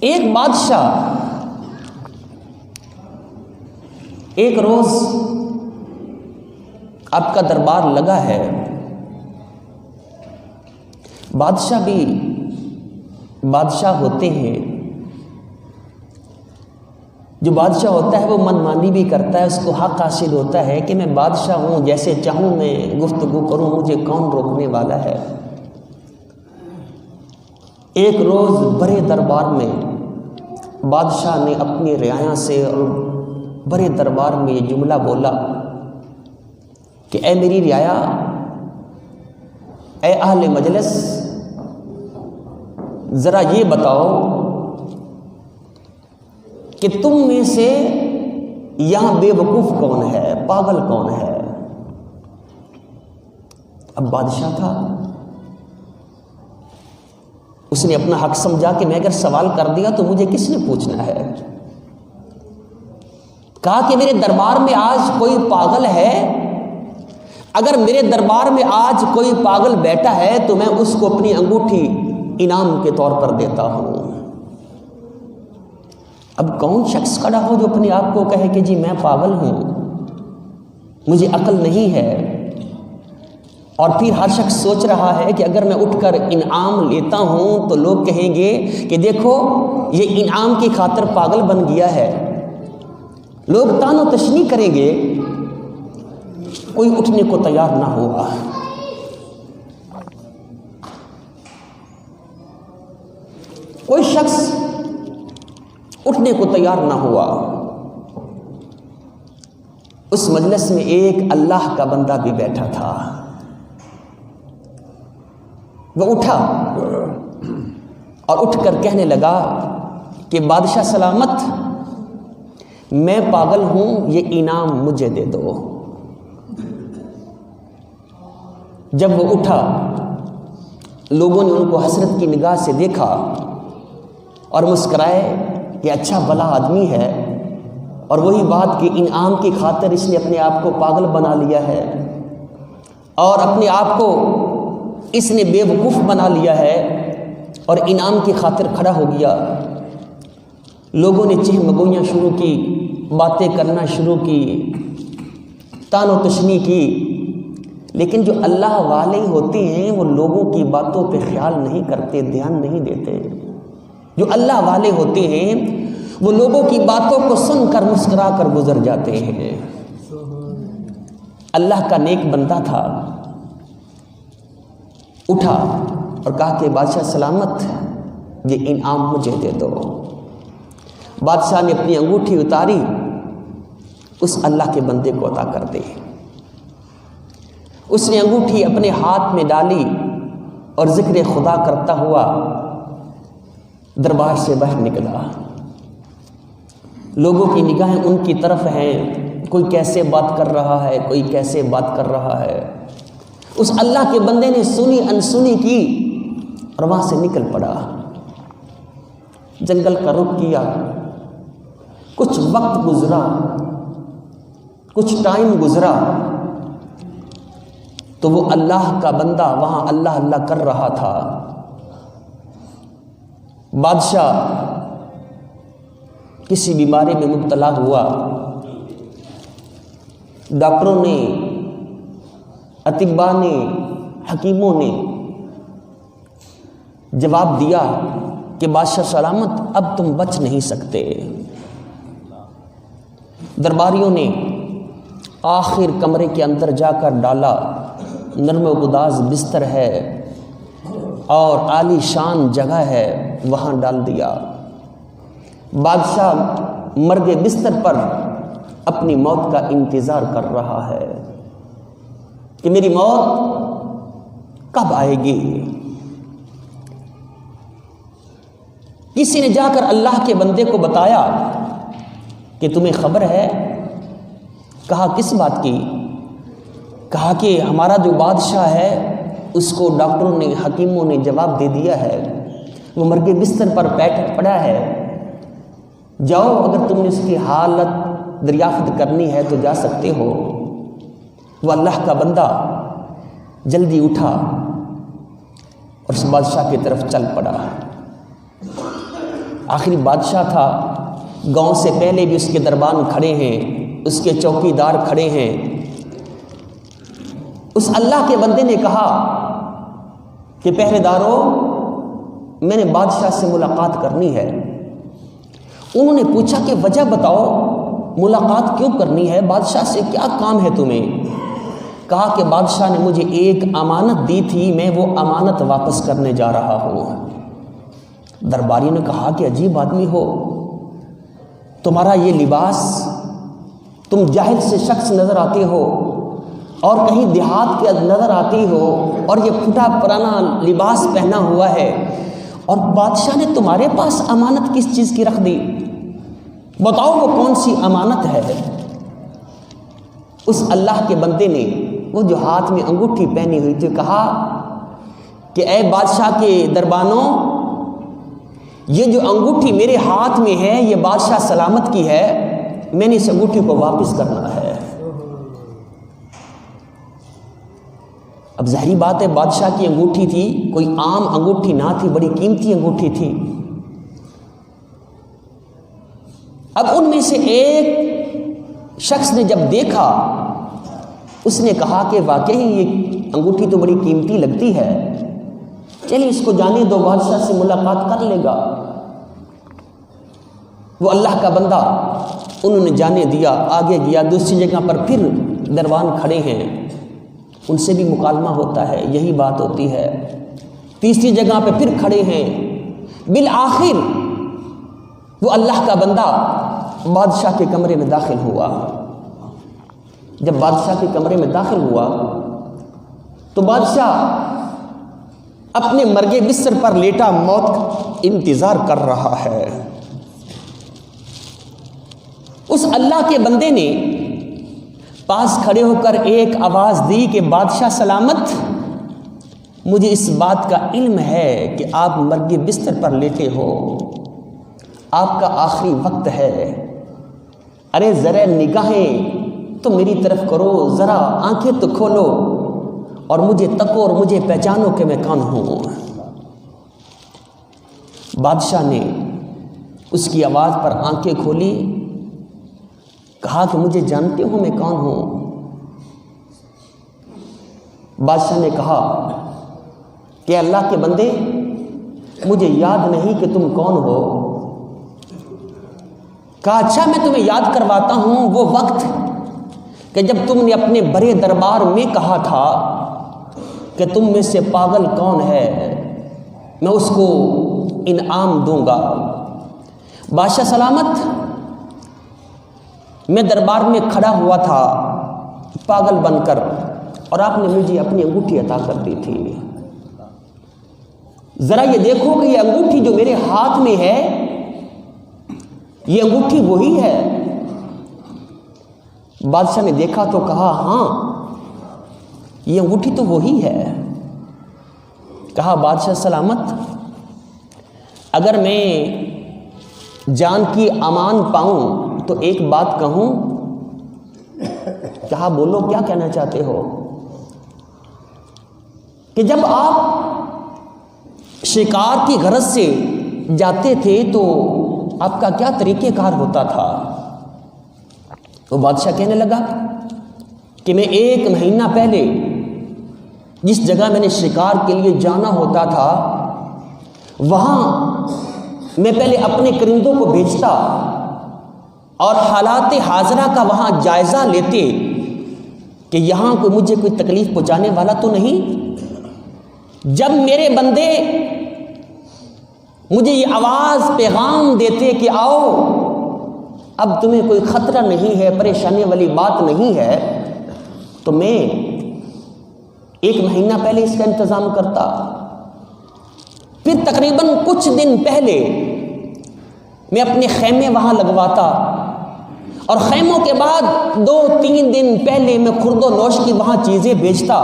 ایک بادشاہ ایک روز آپ کا دربار لگا ہے. بادشاہ بھی بادشاہ ہوتے ہیں. جو بادشاہ ہوتا ہے وہ من مانی بھی کرتا ہے، اس کو حق حاصل ہوتا ہے کہ میں بادشاہ ہوں، جیسے چاہوں میں گفتگو کروں، مجھے کون روکنے والا ہے. ایک روز بڑے دربار میں بادشاہ نے اپنی رعایا سے اور بڑے دربار میں یہ جملہ بولا کہ اے میری رعایا، اے اہل مجلس، ذرا یہ بتاؤ کہ تم میں سے یہاں بے وقوف کون ہے، پاگل کون ہے. اب بادشاہ تھا، اس نے اپنا حق سمجھا کہ میں اگر سوال کر دیا تو مجھے کس نے پوچھنا ہے. کہا کہ میرے دربار میں آج کوئی پاگل ہے، اگر میرے دربار میں آج کوئی پاگل بیٹھا ہے تو میں اس کو اپنی انگوٹھی انعام کے طور پر دیتا ہوں. اب کون شخص کھڑا ہو جو اپنے آپ کو کہے کہ جی میں پاگل ہوں، مجھے عقل نہیں ہے، اور پھر ہر شخص سوچ رہا ہے کہ اگر میں اٹھ کر انعام لیتا ہوں تو لوگ کہیں گے کہ دیکھو یہ انعام کی خاطر پاگل بن گیا ہے، لوگ تان و تشنیع کریں گے. کوئی اٹھنے کو تیار نہ ہوا. کوئی شخص اٹھنے کو تیار نہ ہوا. اس مجلس میں ایک اللہ کا بندہ بھی بیٹھا تھا. وہ اٹھا اور اٹھ کر کہنے لگا کہ بادشاہ سلامت، میں پاگل ہوں، یہ انعام مجھے دے دو. جب وہ اٹھا، لوگوں نے ان کو حسرت کی نگاہ سے دیکھا اور مسکرائے کہ اچھا بھلا آدمی ہے، اور وہی بات کہ انعام کی خاطر اس نے اپنے آپ کو پاگل بنا لیا ہے اور اپنے آپ کو اس نے بے وقوف بنا لیا ہے اور انعام کی خاطر کھڑا ہو گیا. لوگوں نے چہمگوئیاں شروع کی، باتیں کرنا شروع کی، تان و تشنیع کی. لیکن جو اللہ والے ہوتے ہیں وہ لوگوں کی باتوں پہ خیال نہیں کرتے، دھیان نہیں دیتے. جو اللہ والے ہوتے ہیں وہ لوگوں کی باتوں کو سن کر مسکرا کر گزر جاتے ہیں. اللہ کا نیک بندہ تھا، اٹھا اور کہا کہ بادشاہ سلامت، یہ انعام مجھے دے دو. بادشاہ نے اپنی انگوٹھی اتاری، اس اللہ کے بندے کو عطا کر دی. اس نے انگوٹھی اپنے ہاتھ میں ڈالی اور ذکر خدا کرتا ہوا دربار سے باہر نکلا. لوگوں کی نگاہیں ان کی طرف ہیں، کوئی کیسے بات کر رہا ہے، کوئی کیسے بات کر رہا ہے. اس اللہ کے بندے نے سنی انسنی کی اور وہاں سے نکل پڑا. جنگل کا رخ کیا، کچھ وقت گزرا، کچھ ٹائم گزرا تو وہ اللہ کا بندہ وہاں اللہ اللہ کر رہا تھا. بادشاہ کسی بیماری میں مبتلا ہوا. ڈاکٹروں نے، اطباء نے، حکیموں نے جواب دیا کہ بادشاہ سلامت اب تم بچ نہیں سکتے. درباریوں نے آخر کمرے کے اندر جا کر ڈالا، نرم و گداز بستر ہے اور عالی شان جگہ ہے، وہاں ڈال دیا. بادشاہ مرگ بستر پر اپنی موت کا انتظار کر رہا ہے کہ میری موت کب آئے گی. کسی نے جا کر اللہ کے بندے کو بتایا کہ تمہیں خبر ہے؟ کہا کس بات کی؟ کہا کہ ہمارا جو بادشاہ ہے اس کو ڈاکٹروں نے، حکیموں نے جواب دے دیا ہے، وہ مرگ بستر پر بیٹھ پڑا ہے. جاؤ، اگر تم نے اس کی حالت دریافت کرنی ہے تو جا سکتے ہو. وہ اللہ کا بندہ جلدی اٹھا اور اس بادشاہ کی طرف چل پڑا. آخری بادشاہ تھا، گاؤں سے پہلے بھی اس کے دربان کھڑے ہیں، اس کے چوکی دار کھڑے ہیں۔ اس اللہ کے بندے نے کہا کہ پہرے داروں، میں نے بادشاہ سے ملاقات کرنی ہے۔ انہوں نے پوچھا کہ وجہ بتاؤ، ملاقات کیوں کرنی ہے، بادشاہ سے کیا کام ہے تمہیں؟ کہا کہ بادشاہ نے مجھے ایک امانت دی تھی، میں وہ امانت واپس کرنے جا رہا ہوں۔ درباری نے کہا کہ عجیب آدمی ہو، تمہارا یہ لباس، تم جاہل سے شخص نظر آتے ہو اور کہیں دیہات کے نظر آتی ہو، اور یہ پھٹا پرانا لباس پہنا ہوا ہے، اور بادشاہ نے تمہارے پاس امانت کس چیز کی رکھ دی؟ بتاؤ وہ کون سی امانت ہے؟ اس اللہ کے بندے نے وہ جو ہاتھ میں انگوٹھی پہنی ہوئی تھی کہا کہ اے بادشاہ کے دربانوں، یہ جو انگوٹھی میرے ہاتھ میں ہے یہ بادشاہ سلامت کی ہے، میں نے اس انگوٹھی کو واپس کرنا ہے۔ اب ظاہری بات ہے بادشاہ کی انگوٹھی تھی، کوئی عام انگوٹھی نہ تھی، بڑی قیمتی انگوٹھی تھی۔ اب ان میں سے ایک شخص نے جب دیکھا، اس نے کہا کہ واقعی یہ انگوٹھی تو بڑی قیمتی لگتی ہے، چلیے اس کو جانے دو، بادشاہ سے ملاقات کر لے گا۔ وہ اللہ کا بندہ انہوں نے جانے دیا، آگے گیا، دوسری جگہ پر پھر دربان کھڑے ہیں، ان سے بھی مکالمہ ہوتا ہے، یہی بات ہوتی ہے۔ تیسری جگہ پہ پھر کھڑے ہیں، بالآخر وہ اللہ کا بندہ بادشاہ کے کمرے میں داخل ہوا۔ جب بادشاہ کے کمرے میں داخل ہوا تو بادشاہ اپنے مرگے بستر پر لیٹا موت کا انتظار کر رہا ہے۔ اس اللہ کے بندے نے پاس کھڑے ہو کر ایک آواز دی کہ بادشاہ سلامت، مجھے اس بات کا علم ہے کہ آپ مرگے بستر پر لیٹے ہو، آپ کا آخری وقت ہے، ارے ذرا نگاہیں تو میری طرف کرو، ذرا آنکھیں تو کھولو اور مجھے تکو اور مجھے پہچانو کہ میں کون ہوں۔ بادشاہ نے اس کی آواز پر آنکھیں کھولی، کہا کہ مجھے جانتے ہو میں کون ہوں؟ بادشاہ نے کہا کہ اللہ کے بندے، مجھے یاد نہیں کہ تم کون ہو۔ کہا اچھا میں تمہیں یاد کرواتا ہوں وہ وقت کہ جب تم نے اپنے بڑے دربار میں کہا تھا کہ تم میں سے پاگل کون ہے، میں اس کو انعام دوں گا۔ بادشاہ سلامت، میں دربار میں کھڑا ہوا تھا پاگل بن کر، اور آپ نے مجھے اپنی انگوٹھی عطا کر دی تھی۔ ذرا یہ دیکھو کہ یہ انگوٹھی جو میرے ہاتھ میں ہے، یہ انگوٹھی وہی ہے؟ بادشاہ نے دیکھا تو کہا ہاں یہ انگوٹھی تو وہی ہے۔ کہا بادشاہ سلامت، اگر میں جان کی امان پاؤں تو ایک بات کہوں؟ کہا بولو، کیا کہنا چاہتے ہو؟ کہ جب آپ شکار کی غرض سے جاتے تھے تو آپ کا کیا طریقہ کار ہوتا تھا؟ تو بادشاہ کہنے لگا کہ میں 1 مہینہ پہلے جس جگہ میں نے شکار کے لیے جانا ہوتا تھا، وہاں میں پہلے اپنے کرندوں کو بھیجتا اور حالات حاضرہ کا وہاں جائزہ لیتے کہ یہاں مجھے کوئی تکلیف پہنچانے والا تو نہیں۔ جب میرے بندے مجھے یہ آواز پیغام دیتے کہ آؤ اب تمہیں کوئی خطرہ نہیں ہے، پریشانی والی بات نہیں ہے، تو میں 1 مہینہ پہلے اس کا انتظام کرتا۔ پھر تقریباً کچھ دن پہلے میں اپنے خیمے وہاں لگواتا، اور خیموں کے بعد 2-3 دن پہلے میں خرد و نوش کی وہاں چیزیں بیچتا۔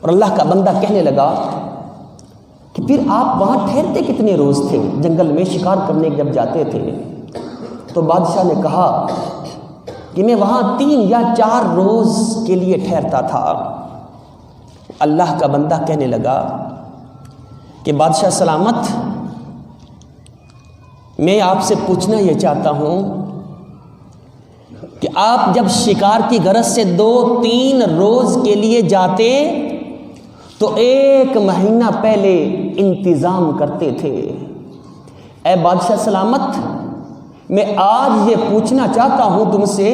اور اللہ کا بندہ کہنے لگا کہ پھر آپ وہاں ٹھہرتے کتنے روز تھے جنگل میں شکار کرنے جب جاتے تھے؟ تو بادشاہ نے کہا کہ میں وہاں 3 یا 4 روز کے لیے ٹھہرتا تھا۔ اللہ کا بندہ کہنے لگا کہ بادشاہ سلامت، میں آپ سے پوچھنا یہ چاہتا ہوں کہ آپ جب شکار کی غرض سے 2-3 روز کے لیے جاتے تو 1 مہینہ پہلے انتظام کرتے تھے۔ اے بادشاہ سلامت، میں آج یہ پوچھنا چاہتا ہوں تم سے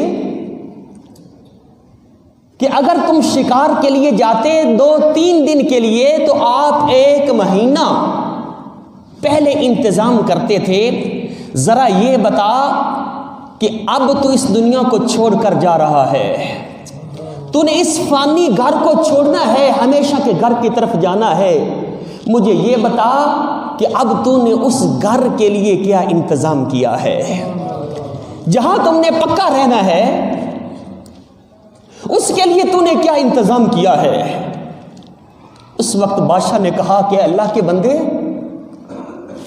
کہ اگر تم شکار کے لیے جاتے 2-3 دن کے لیے تو آپ 1 مہینہ پہلے انتظام کرتے تھے، ذرا یہ بتا کہ اب تو اس دنیا کو چھوڑ کر جا رہا ہے، تو نے اس فانی گھر کو چھوڑنا ہے، ہمیشہ کے گھر کی طرف جانا ہے، مجھے یہ بتا کہ اب تو نے اس گھر کے لیے کیا انتظام کیا ہے، جہاں تم نے پکا رہنا ہے اس کے لیے تو نے کیا انتظام کیا ہے۔ اس وقت بادشاہ نے کہا کہ اللہ کے بندے،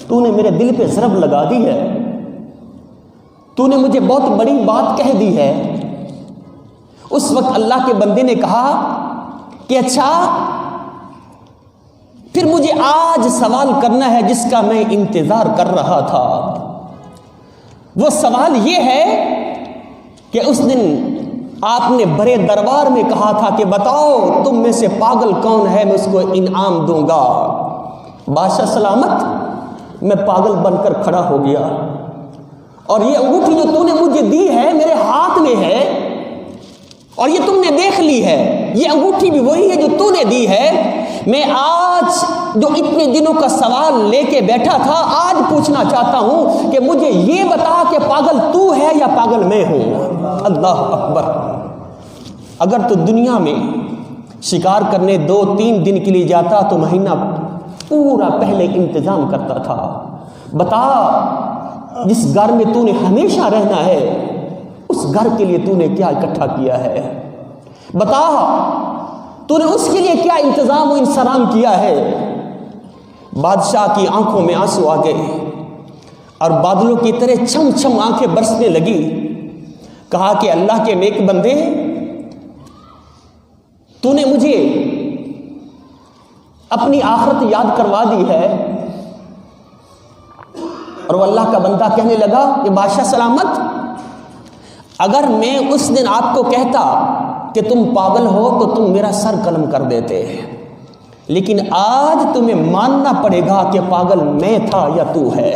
تو نے میرے دل پہ ضرب لگا دی ہے، تو نے مجھے بہت بڑی بات کہہ دی ہے۔ اس وقت اللہ کے بندے نے کہا کہ اچھا پھر مجھے آج سوال کرنا ہے جس کا میں انتظار کر رہا تھا۔ وہ سوال یہ ہے کہ اس دن آپ نے بڑے دربار میں کہا تھا کہ بتاؤ تم میں سے پاگل کون ہے، میں اس کو انعام دوں گا۔ بادشاہ سلامت، میں پاگل بن کر کھڑا ہو گیا، اور یہ انگوٹھی جو تو نے مجھے دی ہے میرے ہاتھ میں ہے، اور یہ تم نے دیکھ لی ہے، یہ انگوٹھی بھی وہی ہے جو تو نے دی ہے۔ میں آج جو اتنے دنوں کا سوال لے کے بیٹھا تھا، آج پوچھنا چاہتا ہوں کہ مجھے یہ بتا کہ پاگل تو ہے یا پاگل میں ہوں۔ اللہ اکبر! اگر تو دنیا میں شکار کرنے 2-3 دن کے لیے جاتا تو مہینہ پورا پہلے انتظام کرتا تھا۔ بتا، جس گھر میں تو نے ہمیشہ رہنا ہے اس گھر کے لیے تو نے کیا اکٹھا کیا ہے؟ بتا، تو نے اس کے لیے کیا انتظام و انصرام کیا ہے؟ بادشاہ کی آنکھوں میں آنسو آ گئے اور بادلوں کی طرح چھم چھم آنکھیں برسنے لگی۔ کہا کہ اللہ کے نیک بندے، تو نے مجھے اپنی آخرت یاد کروا دی ہے۔ اور وہ اللہ کا بندہ کہنے لگا کہ بادشاہ سلامت، اگر میں اس دن آپ کو کہتا کہ تم پاگل ہو تو تم میرا سر قلم کر دیتے، لیکن آج تمہیں ماننا پڑے گا کہ پاگل میں تھا یا تو ہے۔